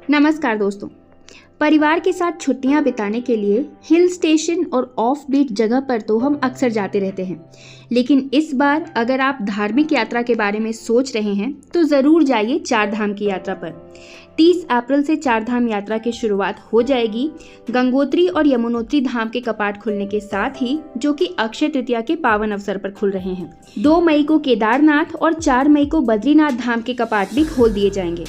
नमस्कार दोस्तों। परिवार के साथ छुट्टियां बिताने के लिए हिल स्टेशन और ऑफ बीट जगह पर तो हम अक्सर जाते रहते हैं, लेकिन इस बार अगर आप धार्मिक यात्रा के बारे में सोच रहे हैं तो ज़रूर जाइए चार धाम की यात्रा पर। 30 अप्रैल से चार धाम यात्रा की शुरुआत हो जाएगी। गंगोत्री और यमुनोत्री धाम के कपाट खुलने के साथ ही जो कि अक्षय तृतीया के पावन अवसर पर खुल रहे हैं। 2 मई को केदारनाथ और 4 मई को बद्रीनाथ धाम के कपाट भी खोल दिए जाएंगे।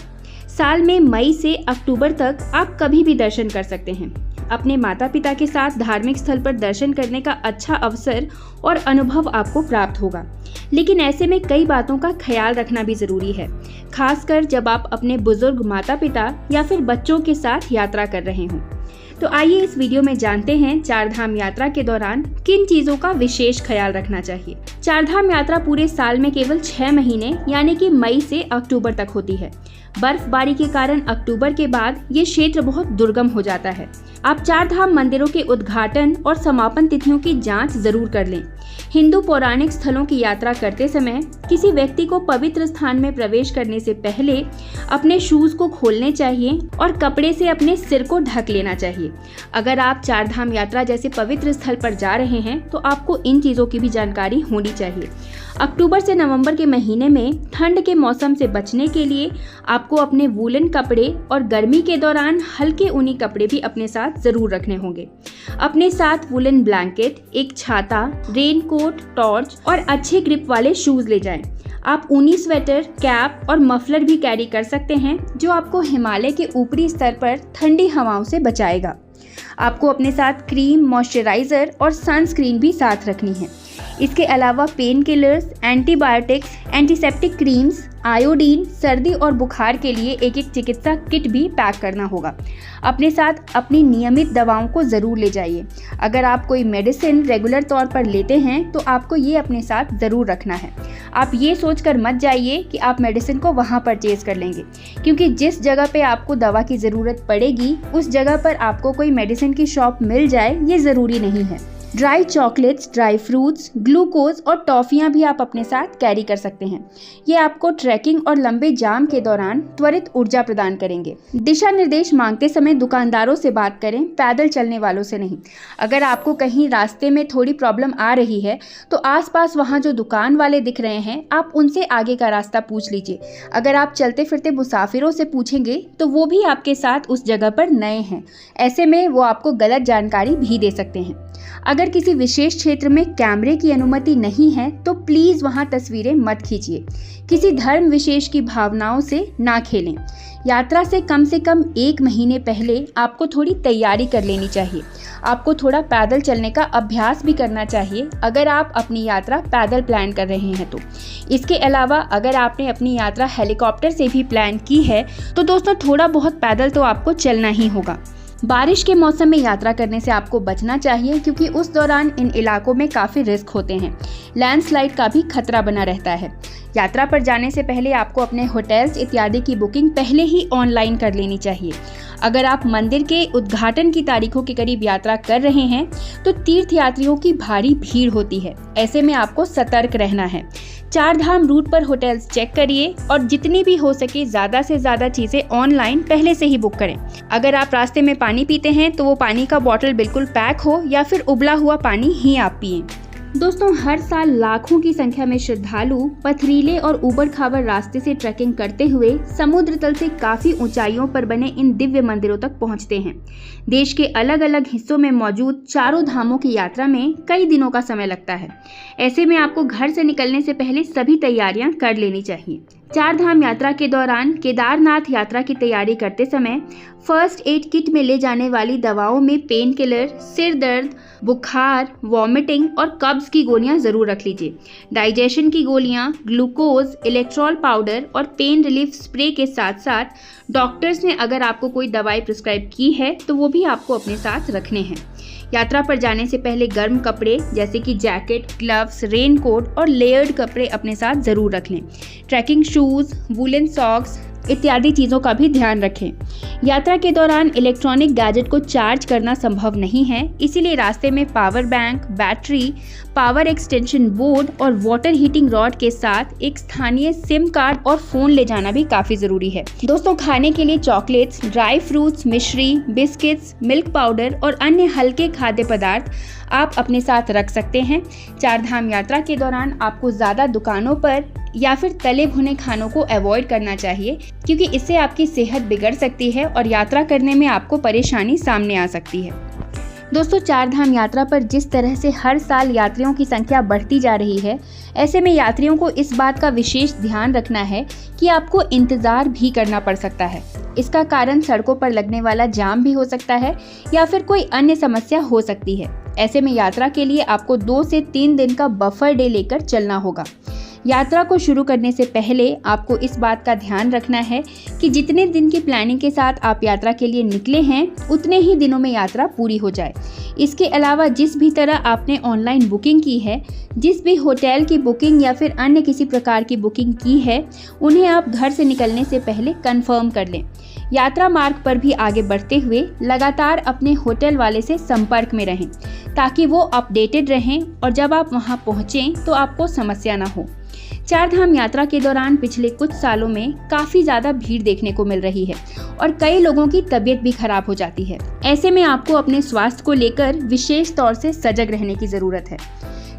साल में मई से अक्टूबर तक आप कभी भी दर्शन कर सकते हैं। अपने माता पिता के साथ धार्मिक स्थल पर दर्शन करने का अच्छा अवसर और अनुभव आपको प्राप्त होगा, लेकिन ऐसे में कई बातों का ख्याल रखना भी जरूरी है, खासकर जब आप अपने बुजुर्ग माता पिता या फिर बच्चों के साथ यात्रा कर रहे हों। तो आइए इस वीडियो में जानते हैं चार धाम यात्रा के दौरान किन चीजों का विशेष ख्याल रखना चाहिए। चार धाम यात्रा पूरे साल में केवल 6 महीने यानी कि मई से अक्टूबर तक होती है। बर्फबारी के कारण अक्टूबर के बाद ये क्षेत्र बहुत दुर्गम हो जाता है। आप चार धाम मंदिरों के उद्घाटन और समापन तिथियों की जांच जरूर कर लें। हिंदू पौराणिक स्थलों की यात्रा करते समय किसी व्यक्ति को पवित्र स्थान में प्रवेश करने से पहले अपने शूज को खोलने चाहिए और कपड़े से अपने सिर को ढक लेना चाहिए। अगर आप चार धाम यात्रा जैसे पवित्र स्थल पर जा रहे हैं तो आपको इन चीजों की भी जानकारी होनी चाहिए। अक्टूबर से नवंबर के महीने में ठंड के मौसम से बचने के लिए आपको अपने वूलन कपड़े और गर्मी के दौरान हल्के ऊनी कपड़े भी अपने साथ जरूर रखने होंगे। अपने साथ वूलन ब्लैंकेट, एक छाता, रेनकोट, टॉर्च और अच्छे ग्रिप वाले शूज ले जाएं। आप ऊनी स्वेटर, कैप और मफलर भी कैरी कर सकते हैं, जो आपको हिमालय के ऊपरी स्तर पर ठंडी हवाओं से बचाएगा। आपको अपने साथ क्रीम, मॉइस्चराइजर और सनस्क्रीन भी साथ रखनी है। इसके अलावा pain killers, antibiotics, antiseptic creams, iodine, सर्दी और बुखार के लिए एक चिकित्सा किट भी पैक करना होगा। अपने साथ अपनी नियमित दवाओं को ज़रूर ले जाइए। अगर आप कोई मेडिसिन रेगुलर तौर पर लेते हैं तो आपको ये अपने साथ ज़रूर रखना है। आप ये सोचकर मत जाइए कि आप मेडिसिन को वहाँ परचेज कर लेंगे, क्योंकि जिस जगह पे आपको दवा की ज़रूरत पड़ेगी उस जगह पर आपको कोई मेडिसिन की शॉप मिल जाए ये ज़रूरी नहीं है। Dry chocolates, dry fruits, glucose और टॉफियां भी आप अपने साथ कैरी कर सकते हैं। ये आपको ट्रैकिंग और लंबे जाम के दौरान त्वरित ऊर्जा प्रदान करेंगे। दिशा निर्देश मांगते समय दुकानदारों से बात करें, पैदल चलने वालों से नहीं। अगर आपको कहीं रास्ते में थोड़ी प्रॉब्लम आ रही है तो आसपास वहाँ जो दुकान वाले दिख रहे हैं आप उनसे आगे का रास्ता पूछ लीजिए। अगर आप चलते फिरते मुसाफिरों से पूछेंगे तो वो भी आपके साथ उस जगह पर नए हैं, ऐसे में वो आपको गलत जानकारी भी दे सकते हैं। अगर किसी विशेष क्षेत्र में कैमरे की अनुमति नहीं है तो प्लीज़ वहां तस्वीरें मत खींचिए। किसी धर्म विशेष की भावनाओं से ना खेलें। यात्रा से कम 1 महीने पहले आपको थोड़ी तैयारी कर लेनी चाहिए। आपको थोड़ा पैदल चलने का अभ्यास भी करना चाहिए अगर आप अपनी यात्रा पैदल प्लान कर रहे हैं तो। इसके अलावा अगर आपने अपनी यात्रा हेलीकॉप्टर से भी प्लान की है तो दोस्तों थोड़ा बहुत पैदल तो आपको चलना ही होगा। बारिश के मौसम में यात्रा करने से आपको बचना चाहिए, क्योंकि उस दौरान इन इलाकों में काफ़ी रिस्क होते हैं। लैंडस्लाइड का भी खतरा बना रहता है। यात्रा पर जाने से पहले आपको अपने होटल्स इत्यादि की बुकिंग पहले ही ऑनलाइन कर लेनी चाहिए। अगर आप मंदिर के उद्घाटन की तारीखों के करीब यात्रा कर रहे हैं तो तीर्थयात्रियों की भारी भीड़ होती है, ऐसे में आपको सतर्क रहना है। चार धाम रूट पर होटल्स चेक करिए और जितनी भी हो सके ज़्यादा से ज़्यादा चीज़ें ऑनलाइन पहले से ही बुक करें। अगर आप रास्ते में पानी पीते हैं तो वो पानी का बॉटल बिल्कुल पैक हो या फिर उबला हुआ पानी ही आप पिएं। दोस्तों, हर साल लाखों की संख्या में श्रद्धालु पथरीले और ऊबड़ खाबड़ रास्ते से ट्रैकिंग करते हुए समुद्र तल से काफी ऊंचाइयों पर बने इन दिव्य मंदिरों तक पहुंचते हैं। देश के अलग अलग हिस्सों में मौजूद चारों धामों की यात्रा में कई दिनों का समय लगता है। ऐसे में आपको घर से निकलने से पहले सभी तैयारियां कर लेनी चाहिए। चार धाम यात्रा के दौरान केदारनाथ यात्रा की तैयारी करते समय फर्स्ट एड किट में ले जाने वाली दवाओं में पेन किलर, सिर दर्द, बुखार, वॉमिटिंग और कब्ज की गोलियां जरूर रख लीजिए। डाइजेशन की गोलियां, ग्लूकोज, इलेक्ट्रॉल पाउडर और पेन रिलीफ स्प्रे के साथ साथ डॉक्टर्स ने अगर आपको कोई दवाई प्रिस्क्राइब की है तो वो भी आपको अपने साथ रखने हैं। यात्रा पर जाने से पहले गर्म कपड़े जैसे कि जैकेट, ग्लव्स, रेनकोट और लेयर्ड कपड़े अपने साथ जरूर रख लें। ट्रैकिंग शूज, वूलन सॉक्स इत्यादि चीज़ों का भी ध्यान रखें। यात्रा के दौरान इलेक्ट्रॉनिक गैजेट को चार्ज करना संभव नहीं है, इसीलिए रास्ते में power bank, battery, power extension board और वाटर हीटिंग रॉड के साथ एक स्थानीय सिम कार्ड और फ़ोन ले जाना भी काफ़ी ज़रूरी है। दोस्तों, खाने के लिए चॉकलेट्स, ड्राई फ्रूट्स, मिश्री, बिस्किट्स, मिल्क पाउडर और अन्य हल्के खाद्य पदार्थ आप अपने साथ रख सकते हैं। चार धाम यात्रा के दौरान आपको ज़्यादा दुकानों पर या फिर तले भुने खानों को अवॉइड करना चाहिए, क्योंकि इससे आपकी सेहत बिगड़ सकती है और यात्रा करने में आपको परेशानी सामने आ सकती है। दोस्तों, चार धाम यात्रा पर जिस तरह से हर साल यात्रियों की संख्या बढ़ती जा रही है, ऐसे में यात्रियों को इस बात का विशेष ध्यान रखना है कि आपको इंतज़ार भी करना पड़ सकता है। इसका कारण सड़कों पर लगने वाला जाम भी हो सकता है या फिर कोई अन्य समस्या हो सकती है। ऐसे में यात्रा के लिए आपको 2 से 3 दिन का बफर डे लेकर चलना होगा। यात्रा को शुरू करने से पहले आपको इस बात का ध्यान रखना है कि जितने दिन की प्लानिंग के साथ आप यात्रा के लिए निकले हैं, उतने ही दिनों में यात्रा पूरी हो जाए। इसके अलावा जिस भी तरह आपने ऑनलाइन बुकिंग की है, जिस भी होटल की बुकिंग या फिर अन्य किसी प्रकार की बुकिंग की है, उन्हें आप घर से निकलने से पहले कंफर्म कर लें। यात्रा मार्ग पर भी आगे बढ़ते हुए लगातार अपने होटल वाले से संपर्क में रहें, ताकि वो अपडेटेड रहें और जब आप वहां पहुंचें तो आपको समस्या ना हो। चार धाम यात्रा के दौरान पिछले कुछ सालों में काफ़ी ज़्यादा भीड़ देखने को मिल रही है और कई लोगों की तबीयत भी खराब हो जाती है। ऐसे में आपको अपने स्वास्थ्य को लेकर विशेष तौर से सजग रहने की ज़रूरत है।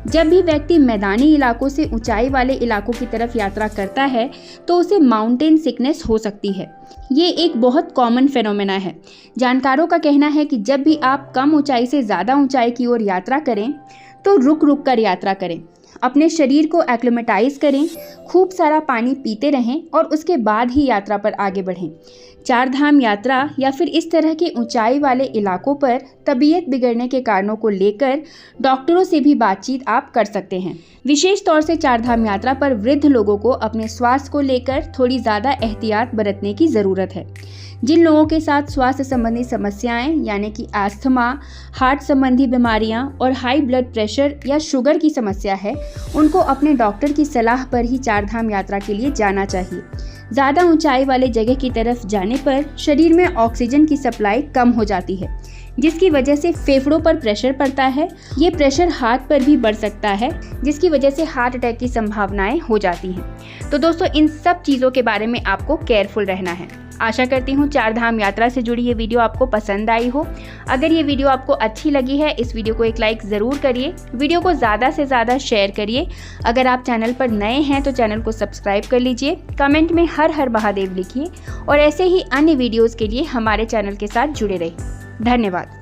जब भी व्यक्ति मैदानी इलाकों से ऊंचाई वाले इलाकों की तरफ यात्रा करता है तो उसे माउंटेन सिकनेस हो सकती है। ये एक बहुत कॉमन फेनोमेना है। जानकारों का कहना है कि जब भी आप कम ऊंचाई से ज़्यादा ऊंचाई की ओर यात्रा करें तो रुक रुक कर यात्रा करें, अपने शरीर को एक्लिमेटाइज करें, खूब सारा पानी पीते रहें और उसके बाद ही यात्रा पर आगे बढ़ें। चार धाम यात्रा या फिर इस तरह के ऊंचाई वाले इलाकों पर तबीयत बिगड़ने के कारणों को लेकर डॉक्टरों से भी बातचीत आप कर सकते हैं। विशेष तौर से चार धाम यात्रा पर वृद्ध लोगों को अपने स्वास्थ्य को लेकर थोड़ी ज़्यादा एहतियात बरतने की ज़रूरत है। जिन लोगों के साथ स्वास्थ्य संबंधी समस्याएं यानी कि अस्थमा, हार्ट संबंधी बीमारियां और हाई ब्लड प्रेशर या शुगर की समस्या है, उनको अपने डॉक्टर की सलाह पर ही चार धाम यात्रा के लिए जाना चाहिए। ज़्यादा ऊंचाई वाले जगह की तरफ जाने पर शरीर में ऑक्सीजन की सप्लाई कम हो जाती है, जिसकी वजह से फेफड़ों पर प्रेशर पड़ता है। ये प्रेशर हार्ट पर भी बढ़ सकता है, जिसकी वजह से हार्ट अटैक की संभावनाएं हो जाती हैं। तो दोस्तों, इन सब चीज़ों के बारे में आपको केयरफुल रहना है। आशा करती हूँ चार धाम यात्रा से जुड़ी ये वीडियो आपको पसंद आई हो। अगर ये वीडियो आपको अच्छी लगी है, इस वीडियो को एक लाइक ज़रूर करिए, वीडियो को ज़्यादा से ज़्यादा शेयर करिए। अगर आप चैनल पर नए हैं तो चैनल को सब्सक्राइब कर लीजिए, कमेंट में हर हर महादेव लिखिए और ऐसे ही अन्य वीडियोज़ के लिए हमारे चैनल के साथ जुड़े रहिए। धन्यवाद।